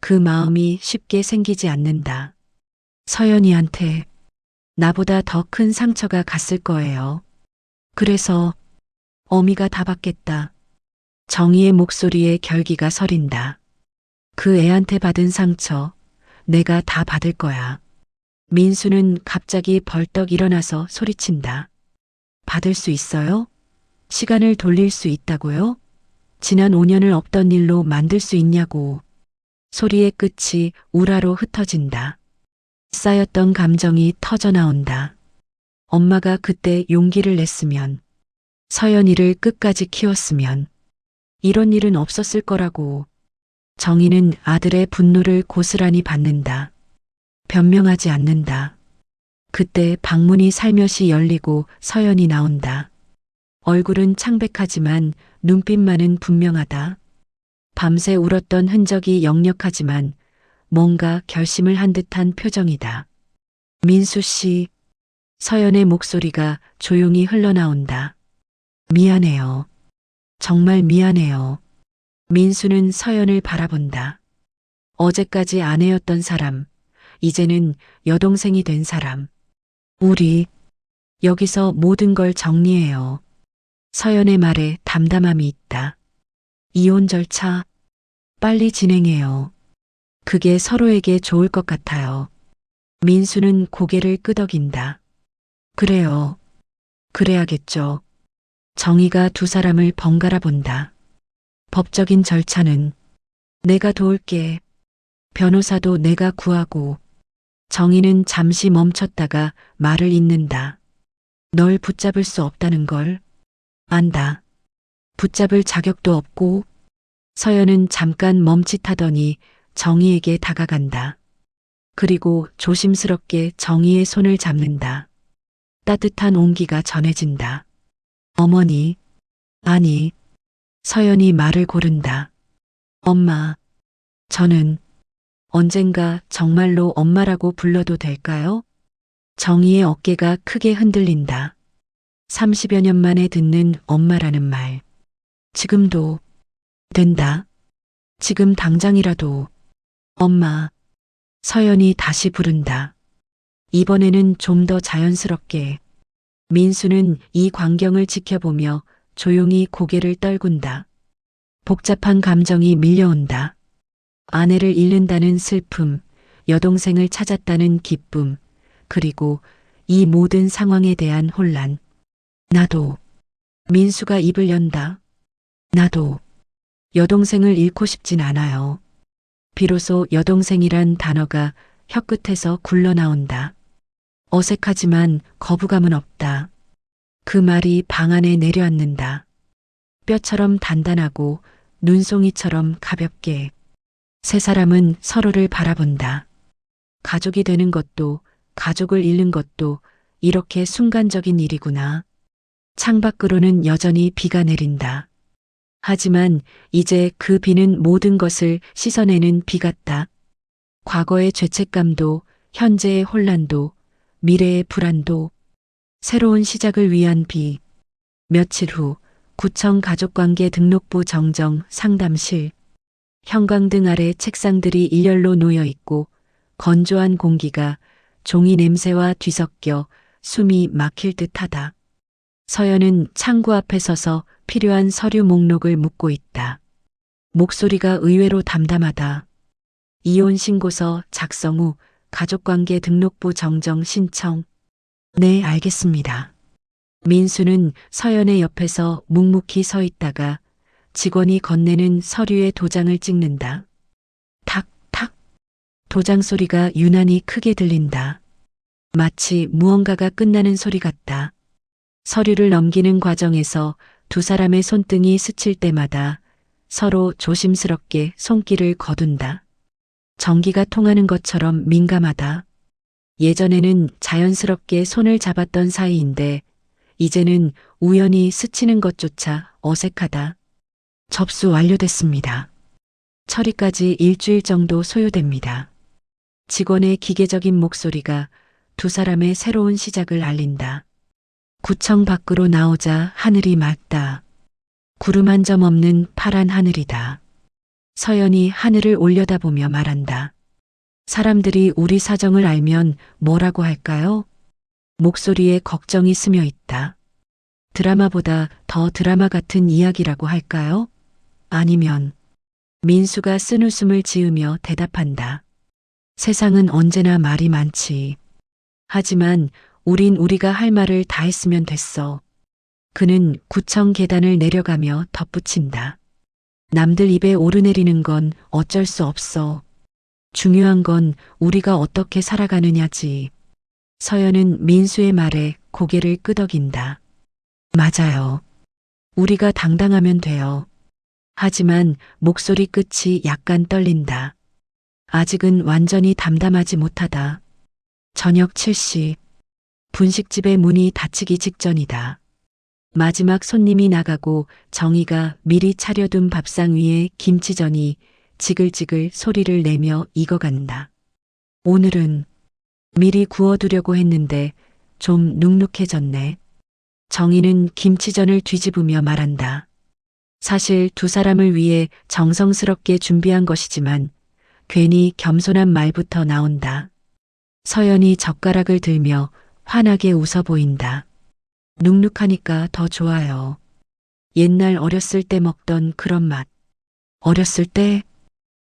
그 마음이 쉽게 생기지 않는다. 서연이한테 나보다 더 큰 상처가 갔을 거예요. 그래서 어미가 다 받겠다. 정희의 목소리에 결기가 서린다. 그 애한테 받은 상처 내가 다 받을 거야. 민수는 갑자기 벌떡 일어나서 소리친다. 받을 수 있어요? 시간을 돌릴 수 있다고요? 지난 5년을 없던 일로 만들 수 있냐고. 소리의 끝이 우라로 흩어진다. 쌓였던 감정이 터져나온다. 엄마가 그때 용기를 냈으면, 서연이를 끝까지 키웠으면 이런 일은 없었을 거라고. 정희는 아들의 분노를 고스란히 받는다. 변명하지 않는다. 그때 방문이 살며시 열리고 서연이 나온다. 얼굴은 창백하지만 눈빛만은 분명하다. 밤새 울었던 흔적이 역력하지만 뭔가 결심을 한 듯한 표정이다. 민수 씨, 서연의 목소리가 조용히 흘러나온다. 미안해요. 정말 미안해요. 민수는 서연을 바라본다. 어제까지 아내였던 사람, 이제는 여동생이 된 사람. 우리 여기서 모든 걸 정리해요. 서연의 말에 담담함이 있다. 이혼 절차 빨리 진행해요. 그게 서로에게 좋을 것 같아요. 민수는 고개를 끄덕인다. 그래요. 그래야겠죠. 정의가 두 사람을 번갈아 본다. 법적인 절차는 내가 도울게. 변호사도 내가 구하고. 정의는 잠시 멈췄다가 말을 잇는다. 널 붙잡을 수 없다는 걸 안다. 붙잡을 자격도 없고. 서연은 잠깐 멈칫하더니 정의에게 다가간다. 그리고 조심스럽게 정의의 손을 잡는다. 따뜻한 온기가 전해진다. 어머니, 아니, 서연이 말을 고른다. 엄마, 저는 언젠가 정말로 엄마라고 불러도 될까요? 정의의 어깨가 크게 흔들린다. 30여 년 만에 듣는 엄마라는 말. 지금도 된다. 지금 당장이라도. 엄마. 서연이 다시 부른다. 이번에는 좀 더 자연스럽게. 민수는 이 광경을 지켜보며 조용히 고개를 떨군다. 복잡한 감정이 밀려온다. 아내를 잃는다는 슬픔, 여동생을 찾았다는 기쁨, 그리고 이 모든 상황에 대한 혼란. 나도. 민수가 입을 연다. 나도. 여동생을 잃고 싶진 않아요. 비로소 여동생이란 단어가 혀끝에서 굴러나온다. 어색하지만 거부감은 없다. 그 말이 방 안에 내려앉는다. 뼈처럼 단단하고 눈송이처럼 가볍게. 세 사람은 서로를 바라본다. 가족이 되는 것도 가족을 잃는 것도 이렇게 순간적인 일이구나. 창밖으로는 여전히 비가 내린다. 하지만 이제 그 비는 모든 것을 씻어내는 비 같다. 과거의 죄책감도, 현재의 혼란도, 미래의 불안도, 새로운 시작을 위한 비. 며칠 후 구청 가족관계 등록부 정정 상담실. 형광등 아래 책상들이 일렬로 놓여 있고 건조한 공기가 종이 냄새와 뒤섞여 숨이 막힐 듯하다. 서연은 창구 앞에 서서 필요한 서류 목록을 묻고 있다. 목소리가 의외로 담담하다. 이혼 신고서 작성 후 가족관계 등록부 정정 신청. 네, 알겠습니다. 민수는 서연의 옆에서 묵묵히 서 있다가 직원이 건네는 서류에 도장을 찍는다. 탁, 탁. 도장 소리가 유난히 크게 들린다. 마치 무언가가 끝나는 소리 같다. 서류를 넘기는 과정에서 두 사람의 손등이 스칠 때마다 서로 조심스럽게 손길을 거둔다. 전기가 통하는 것처럼 민감하다. 예전에는 자연스럽게 손을 잡았던 사이인데 이제는 우연히 스치는 것조차 어색하다. 접수 완료됐습니다. 처리까지 일주일 정도 소요됩니다. 직원의 기계적인 목소리가 두 사람의 새로운 시작을 알린다. 구청 밖으로 나오자 하늘이 맑다. 구름 한 점 없는 파란 하늘이다. 서연이 하늘을 올려다보며 말한다. 사람들이 우리 사정을 알면 뭐라고 할까요? 목소리에 걱정이 스며 있다. 드라마보다 더 드라마 같은 이야기라고 할까요? 아니면 민수가 쓴웃음을 지으며 대답한다. 세상은 언제나 말이 많지. 하지만 우린 우리가 할 말을 다 했으면 됐어. 그는 구청 계단을 내려가며 덧붙인다. 남들 입에 오르내리는 건 어쩔 수 없어. 중요한 건 우리가 어떻게 살아가느냐지. 서연은 민수의 말에 고개를 끄덕인다. 맞아요. 우리가 당당하면 돼요. 하지만 목소리 끝이 약간 떨린다. 아직은 완전히 담담하지 못하다. 저녁 7시. 분식집의 문이 닫히기 직전이다. 마지막 손님이 나가고 정희가 미리 차려둔 밥상 위에 김치전이 지글지글 소리를 내며 익어간다. 오늘은 미리 구워두려고 했는데 좀 눅눅해졌네. 정희는 김치전을 뒤집으며 말한다. 사실 두 사람을 위해 정성스럽게 준비한 것이지만 괜히 겸손한 말부터 나온다. 서연이 젓가락을 들며 환하게 웃어 보인다. 눅눅하니까 더 좋아요. 옛날 어렸을 때 먹던 그런 맛. 어렸을 때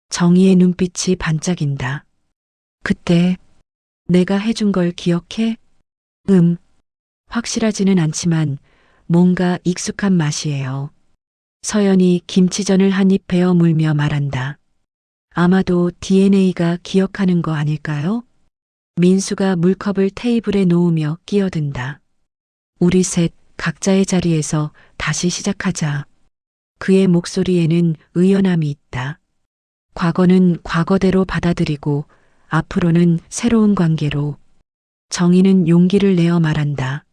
정희의 눈빛이 반짝인다. 그때 내가 해준 걸 기억해? 확실하지는 않지만 뭔가 익숙한 맛이에요. 서연이 김치전을 한 입 베어 물며 말한다. 아마도 DNA가 기억하는 거 아닐까요? 민수가 물컵을 테이블에 놓으며 끼어든다. 우리 셋 각자의 자리에서 다시 시작하자. 그의 목소리에는 의연함이 있다. 과거는 과거대로 받아들이고 앞으로는 새로운 관계로. 정희는 용기를 내어 말한다.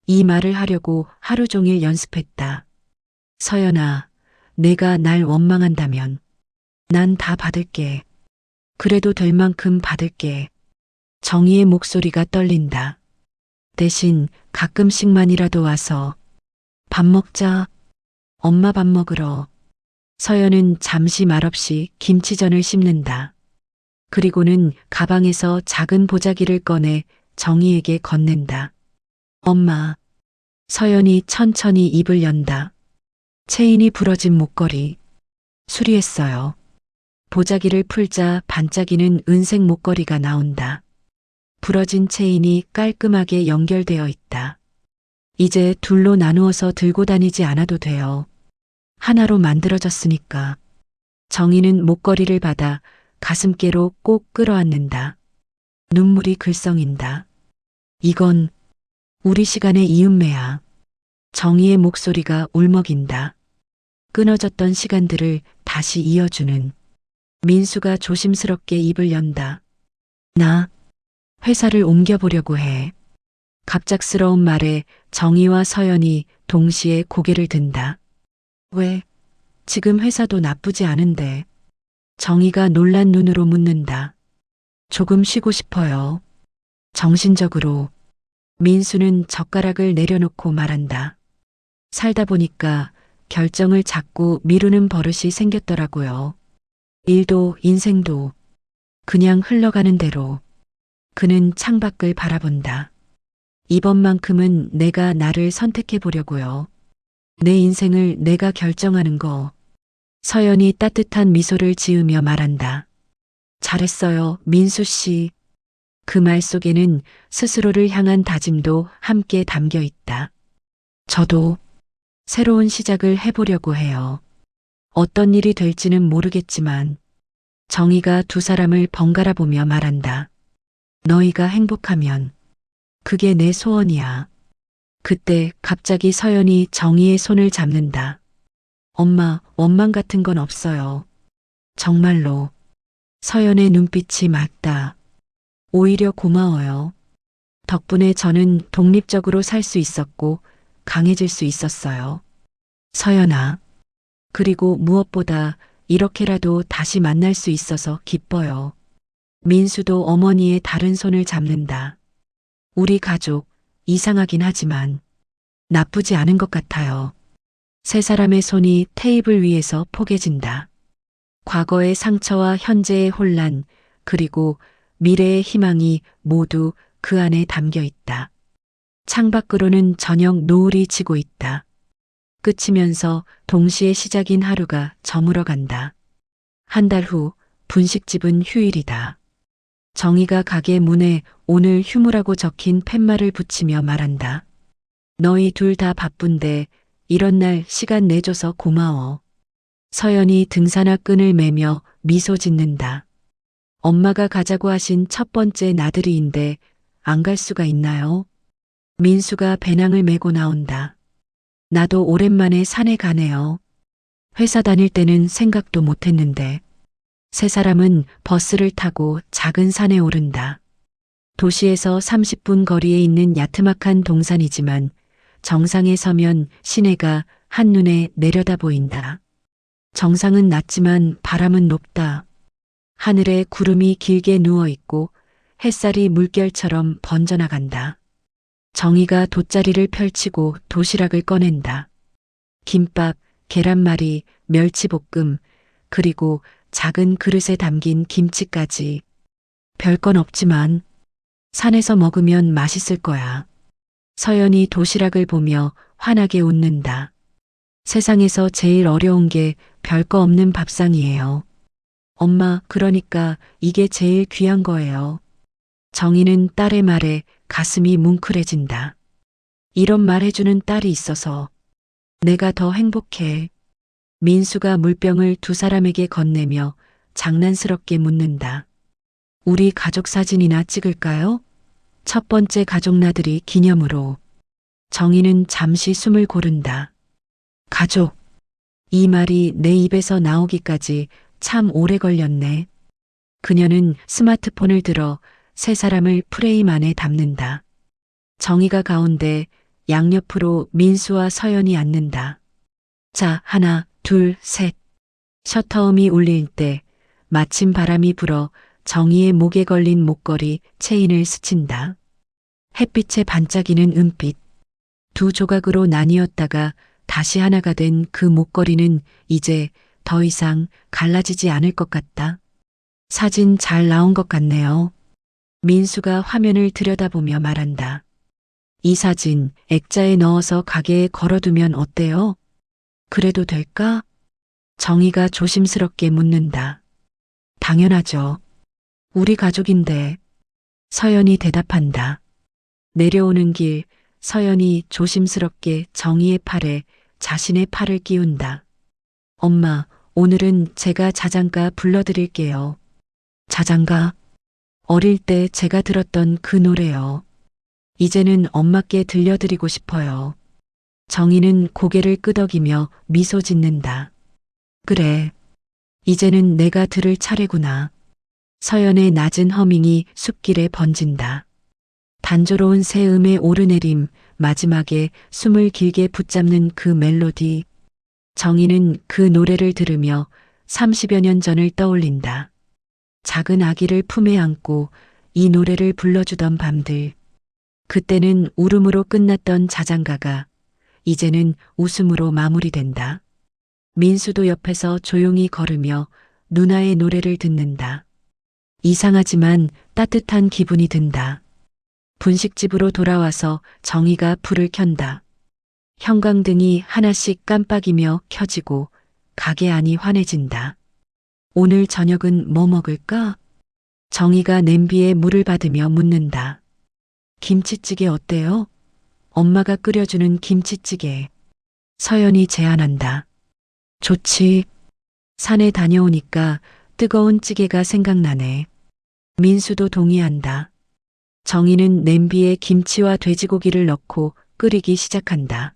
이 말을 하려고 하루 종일 연습했다. 서연아, 내가 날 원망한다면 난 다 받을게. 그래도 될 만큼 받을게. 정희의 목소리가 떨린다. 대신 가끔씩만이라도 와서 밥 먹자. 엄마 밥 먹으러. 서연은 잠시 말없이 김치전을 씹는다. 그리고는 가방에서 작은 보자기를 꺼내 정희에게 건넨다. 엄마. 서연이 천천히 입을 연다. 체인이 부러진 목걸이. 수리했어요. 보자기를 풀자 반짝이는 은색 목걸이가 나온다. 부러진 체인이 깔끔하게 연결되어 있다. 이제 둘로 나누어서 들고 다니지 않아도 돼요. 하나로 만들어졌으니까. 정희는 목걸이를 받아 가슴께로 꼭 끌어안는다. 눈물이 글썽인다. 이건 우리 시간의 이음매야. 정희의 목소리가 울먹인다. 끊어졌던 시간들을 다시 이어주는. 민수가 조심스럽게 입을 연다. 나 회사를 옮겨보려고 해. 갑작스러운 말에 정희와 서연이 동시에 고개를 든다. 왜? 지금 회사도 나쁘지 않은데. 정희가 놀란 눈으로 묻는다. 조금 쉬고 싶어요. 정신적으로. 민수는 젓가락을 내려놓고 말한다. 살다 보니까 결정을 자꾸 미루는 버릇이 생겼더라고요. 일도 인생도 그냥 흘러가는 대로. 그는 창밖을 바라본다. 이번만큼은 내가 나를 선택해 보려고요. 내 인생을 내가 결정하는 거. 서연이 따뜻한 미소를 지으며 말한다. 잘했어요, 민수 씨. 그 말 속에는 스스로를 향한 다짐도 함께 담겨 있다. 저도 새로운 시작을 해보려고 해요. 어떤 일이 될지는 모르겠지만. 정희가 두 사람을 번갈아 보며 말한다. 너희가 행복하면 그게 내 소원이야. 그때 갑자기 서연이 정희의 손을 잡는다. 엄마, 원망 같은 건 없어요. 정말로. 서연의 눈빛이 맑다. 오히려 고마워요. 덕분에 저는 독립적으로 살 수 있었고 강해질 수 있었어요. 서연아. 그리고 무엇보다 이렇게라도 다시 만날 수 있어서 기뻐요. 민수도 어머니의 다른 손을 잡는다. 우리 가족 이상하긴 하지만 나쁘지 않은 것 같아요. 세 사람의 손이 테이블 위에서 포개진다. 과거의 상처와 현재의 혼란, 그리고 미래의 희망이 모두 그 안에 담겨 있다. 창밖으로는 저녁 노을이 지고 있다. 끝이면서 동시에 시작인 하루가 저물어 간다. 한 달 후 분식집은 휴일이다. 정희가 가게 문에 오늘 휴무라고 적힌 팻말을 붙이며 말한다. 너희 둘 다 바쁜데 이런 날 시간 내줘서 고마워. 서연이 등산화 끈을 매며 미소 짓는다. 엄마가 가자고 하신 첫 번째 나들이인데 안 갈 수가 있나요? 민수가 배낭을 메고 나온다. 나도 오랜만에 산에 가네요. 회사 다닐 때는 생각도 못했는데. 세 사람은 버스를 타고 작은 산에 오른다. 도시에서 30분 거리에 있는 야트막한 동산이지만 정상에 서면 시내가 한눈에 내려다 보인다. 정상은 낮지만 바람은 높다. 하늘에 구름이 길게 누워 있고 햇살이 물결처럼 번져나간다. 정희가 돗자리를 펼치고 도시락을 꺼낸다. 김밥, 계란말이, 멸치볶음, 그리고 작은 그릇에 담긴 김치까지. 별건 없지만 산에서 먹으면 맛있을 거야. 서연이 도시락을 보며 환하게 웃는다. 세상에서 제일 어려운 게 별거 없는 밥상이에요. 엄마, 그러니까 이게 제일 귀한 거예요. 정희는 딸의 말에 가슴이 뭉클해진다. 이런 말 해주는 딸이 있어서 내가 더 행복해. 민수가 물병을 두 사람에게 건네며 장난스럽게 묻는다. 우리 가족 사진이나 찍을까요? 첫 번째 가족 나들이 기념으로. 정희는 잠시 숨을 고른다. 가족. 이 말이 내 입에서 나오기까지 참 오래 걸렸네. 그녀는 스마트폰을 들어 세 사람을 프레임 안에 담는다. 정희가 가운데, 양옆으로 민수와 서연이 앉는다. 자, 하나, 둘, 셋. 셔터음이 울릴 때 마침 바람이 불어 정희의 목에 걸린 목걸이 체인을 스친다. 햇빛에 반짝이는 은빛. 두 조각으로 나뉘었다가 다시 하나가 된 그 목걸이는 이제 더 이상 갈라지지 않을 것 같다. 사진 잘 나온 것 같네요. 민수가 화면을 들여다보며 말한다. 이 사진 액자에 넣어서 가게에 걸어두면 어때요? 그래도 될까? 정희가 조심스럽게 묻는다. 당연하죠. 우리 가족인데. 서연이 대답한다. 내려오는 길, 서연이 조심스럽게 정희의 팔에 자신의 팔을 끼운다. 엄마, 오늘은 제가 자장가 불러드릴게요. 자장가? 어릴 때 제가 들었던 그 노래요. 이제는 엄마께 들려드리고 싶어요. 정희는 고개를 끄덕이며 미소 짓는다. 그래. 이제는 내가 들을 차례구나. 서연의 낮은 허밍이 숲길에 번진다. 단조로운 새음의 오르내림, 마지막에 숨을 길게 붙잡는 그 멜로디. 정희는 그 노래를 들으며 30여 년 전을 떠올린다. 작은 아기를 품에 안고 이 노래를 불러주던 밤들. 그때는 울음으로 끝났던 자장가가 이제는 웃음으로 마무리된다. 민수도 옆에서 조용히 걸으며 누나의 노래를 듣는다. 이상하지만 따뜻한 기분이 든다. 분식집으로 돌아와서 정희가 불을 켠다. 형광등이 하나씩 깜빡이며 켜지고 가게 안이 환해진다. 오늘 저녁은 뭐 먹을까? 정희가 냄비에 물을 받으며 묻는다. 김치찌개 어때요? 엄마가 끓여주는 김치찌개. 서연이 제안한다. 좋지. 산에 다녀오니까 뜨거운 찌개가 생각나네. 민수도 동의한다. 정희는 냄비에 김치와 돼지고기를 넣고 끓이기 시작한다.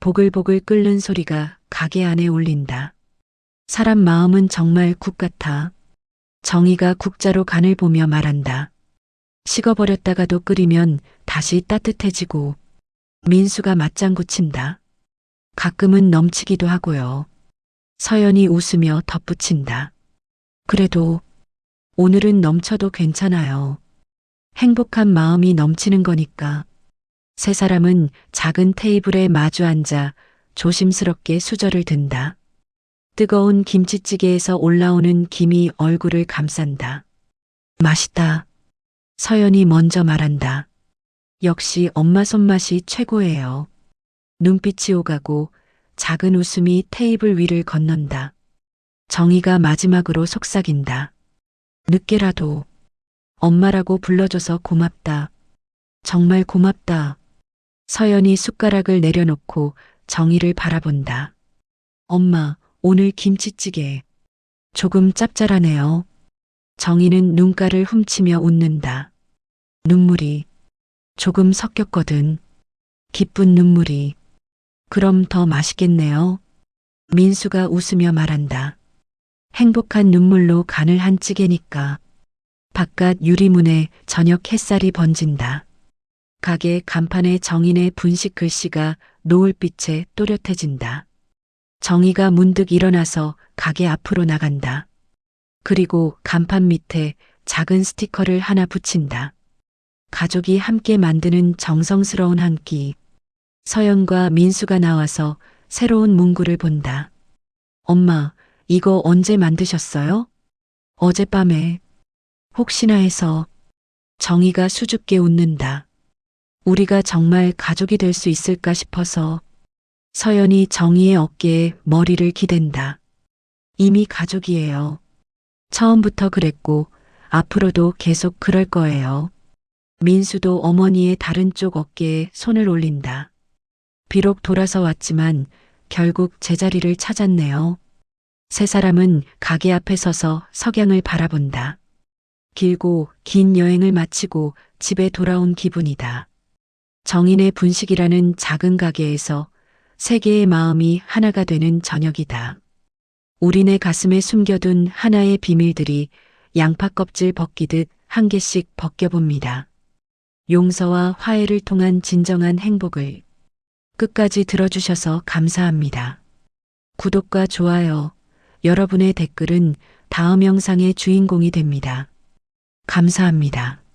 보글보글 끓는 소리가 가게 안에 울린다. 사람 마음은 정말 국 같아. 정희가 국자로 간을 보며 말한다. 식어버렸다가도 끓이면 다시 따뜻해지고. 민수가 맞장구 친다. 가끔은 넘치기도 하고요. 서연이 웃으며 덧붙인다. 그래도 오늘은 넘쳐도 괜찮아요. 행복한 마음이 넘치는 거니까. 세 사람은 작은 테이블에 마주 앉아 조심스럽게 수저를 든다. 뜨거운 김치찌개에서 올라오는 김이 얼굴을 감싼다. 맛있다. 서연이 먼저 말한다. 역시 엄마 손맛이 최고예요. 눈빛이 오가고 작은 웃음이 테이블 위를 건넌다. 정희가 마지막으로 속삭인다. 늦게라도 엄마라고 불러줘서 고맙다. 정말 고맙다. 서연이 숟가락을 내려놓고 정희를 바라본다. 엄마, 오늘 김치찌개 조금 짭짤하네요. 정희는 눈가를 훔치며 웃는다. 눈물이 조금 섞였거든. 기쁜 눈물이. 그럼 더 맛있겠네요. 민수가 웃으며 말한다. 행복한 눈물로 간을 한 찌개니까. 바깥 유리문에 저녁 햇살이 번진다. 가게 간판에 정인의 분식 글씨가 노을빛에 또렷해진다. 정희가 문득 일어나서 가게 앞으로 나간다. 그리고 간판 밑에 작은 스티커를 하나 붙인다. 가족이 함께 만드는 정성스러운 한 끼. 서연과 민수가 나와서 새로운 문구를 본다. 엄마, 이거 언제 만드셨어요? 어젯밤에. 혹시나 해서. 정희가 수줍게 웃는다. 우리가 정말 가족이 될 수 있을까 싶어서. 서연이 정희의 어깨에 머리를 기댄다. 이미 가족이에요. 처음부터 그랬고 앞으로도 계속 그럴 거예요. 민수도 어머니의 다른 쪽 어깨에 손을 올린다. 비록 돌아서 왔지만 결국 제자리를 찾았네요. 세 사람은 가게 앞에 서서 석양을 바라본다. 길고 긴 여행을 마치고 집에 돌아온 기분이다. 정인의 분식이라는 작은 가게에서 세 개의 마음이 하나가 되는 저녁이다. 우리네 가슴에 숨겨둔 하나의 비밀들이 양파 껍질 벗기듯 한 개씩 벗겨봅니다. 용서와 화해를 통한 진정한 행복을. 끝까지 들어주셔서 감사합니다. 구독과 좋아요, 여러분의 댓글은 다음 영상의 주인공이 됩니다. 감사합니다.